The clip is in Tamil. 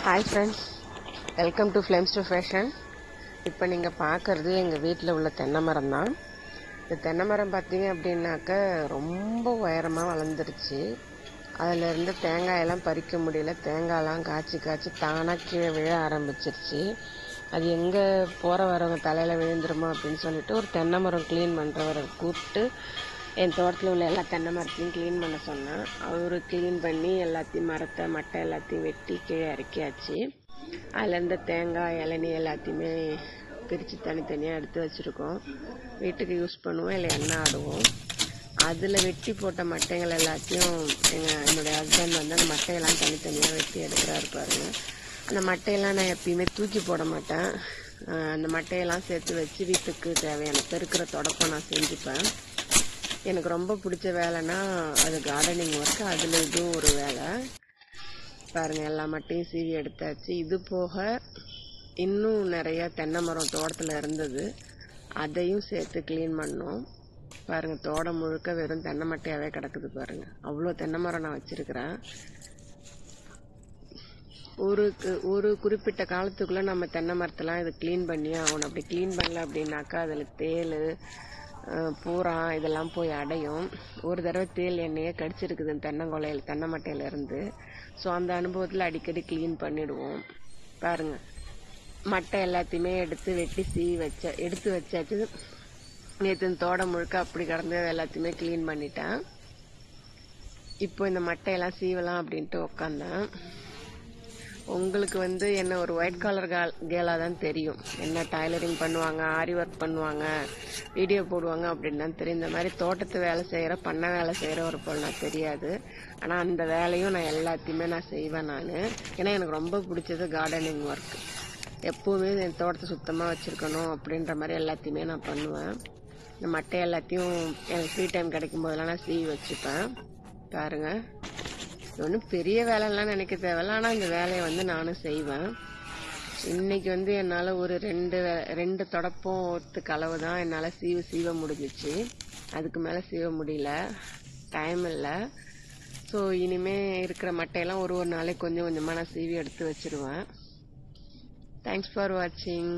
Hi friends, welcome to flames to fashion. இப்போ நீங்கள் பார்க்குறது எங்கள் வீட்டில் உள்ள தென்னை மரம் தான். இந்த தென்னை மரம் பார்த்தீங்க அப்படின்னாக்க ரொம்ப உயரமாக வளர்ந்துருச்சு. அதிலிருந்து தேங்காயெல்லாம் பறிக்க முடியல. தேங்காயெல்லாம் காய்ச்சி காய்ச்சி தானாக கீழே விழ ஆரம்பிச்சிருச்சு. அது எங்கே போகிற வரவங்க தலையில் விழுந்துருமோ அப்படின்னு சொல்லிட்டு ஒரு தென்னை மரம் க்ளீன் பண்ணுறவரை கூப்பிட்டு என் தோட்டத்தில் உள்ள எல்லா தென்னை மரத்தையும் க்ளீன் பண்ண சொன்னேன். அவரு க்ளீன் பண்ணி எல்லாத்தையும் மட்டை எல்லாத்தையும் வெட்டி கீழே இறக்கியாச்சு. அதுலேருந்து தேங்காய் இளநீ எல்லாத்தையுமே பிரித்து தனித்தனியாக எடுத்து வச்சுருக்கோம். வீட்டுக்கு யூஸ் பண்ணுவோம், இல்லை எண்ணெய் ஆடுவோம். அதில் வெட்டி போட்ட மட்டைகள் எல்லாத்தையும் என்னுடைய ஹஸ்பண்ட் வந்து அந்த மட்டையெல்லாம் தனித்தனியாக வெட்டி எடுக்கிறாரு பாருங்க. அந்த மட்டையெல்லாம் நான் எப்பயுமே தூக்கி போட மாட்டேன். அந்த மட்டையெல்லாம் சேர்த்து வச்சு வீட்டுக்கு தேவையான பெருக்கிற தொடப்பம் நான் செஞ்சுப்பேன். எனக்கு ரொம்ப பிடிச்ச வேலைன்னா அது கார்டனிங் ஒர்க். அதில் இதுவும் ஒரு வேலை பாருங்கள். எல்லா மட்டையும் சீவி எடுத்தாச்சு. இது போக இன்னும் நிறைய தென்னை மரம் தோட்டத்தில் இருந்தது, அதையும் சேர்த்து க்ளீன் பண்ணோம். பாருங்கள், தோட்டம் முழுக்க வெறும் தென்னை மட்டையாகவே கிடக்குது பாருங்கள். அவ்வளோ தென்னை மரம் நான் வச்சுருக்கிறேன். ஒரு குறிப்பிட்ட காலத்துக்குள்ளே நம்ம தென்னை மரத்தெல்லாம் இது க்ளீன் பண்ணியே ஆகணும். அப்படி க்ளீன் பண்ணல அப்படின்னாக்கா அதில் தேள் பூரா இதெல்லாம் போய் அடையும். ஒரு தடவை தேள் எண்ணெயே கடிச்சிருக்குது தென்னை மட்டையிலேருந்து. ஸோ அந்த அனுபவத்தில் அடிக்கடி க்ளீன் பண்ணிடுவோம். பாருங்கள், மட்டை எல்லாத்தையுமே எடுத்து வெட்டி எடுத்து வச்சாச்சு. நேற்று தோட்டம் முழுக்க அப்படி கிடந்து எல்லாத்தையுமே க்ளீன் பண்ணிட்டேன். இப்போ இந்த மட்டையெல்லாம் சீவலாம் அப்படின்ட்டு உக்காந்தேன். உங்களுக்கு வந்து என்ன ஒரு ஒயிட் காலர் கேலாக தான் தெரியும். என்ன டைலரிங் பண்ணுவாங்க, ஆரி ஒர்க் பண்ணுவாங்க, வீடியோ போடுவாங்க அப்படின்னு தான் தெரியும். இந்த மாதிரி தோட்டத்து வேலை செய்கிற பண்ணை வேலை செய்கிற ஒரு பொருள் நான் தெரியாது. ஆனால் அந்த வேலையும் நான் எல்லாத்தையுமே நான் செய்வேன் நான். ஏன்னா எனக்கு ரொம்ப பிடிச்சது கார்டனிங் ஒர்க். எப்போவுமே என் தோட்டத்தை சுத்தமாக வச்சுருக்கணும் அப்படின்ற மாதிரி எல்லாத்தையுமே நான் பண்ணுவேன். இந்த மட்டை எல்லாத்தையும் எனக்கு ஃப்ரீ டைம் கிடைக்கும் போதெல்லாம் நான் சீவி வச்சுப்பேன். பாருங்கள், ஒன்றும் பெரிய வேலைலாம் நினைக்க தேவையில்ல, ஆனால் இந்த வேலையை வந்து நானும் செய்வேன். இன்னைக்கு வந்து என்னால் ஒரு ரெண்டு தொடப்பம் ஒத்து கலவு தான் என்னால் சீவ முடிஞ்சிச்சு. அதுக்கு மேலே சீவ முடியல, டைம் இல்லை. ஸோ இனிமேல் இருக்கிற மட்டையெல்லாம் ஒரு நாளைக்கு கொஞ்சம் கொஞ்சமாக நான் சீவி எடுத்து வச்சுருவேன். தேங்க்ஸ் ஃபார் வாட்சிங்.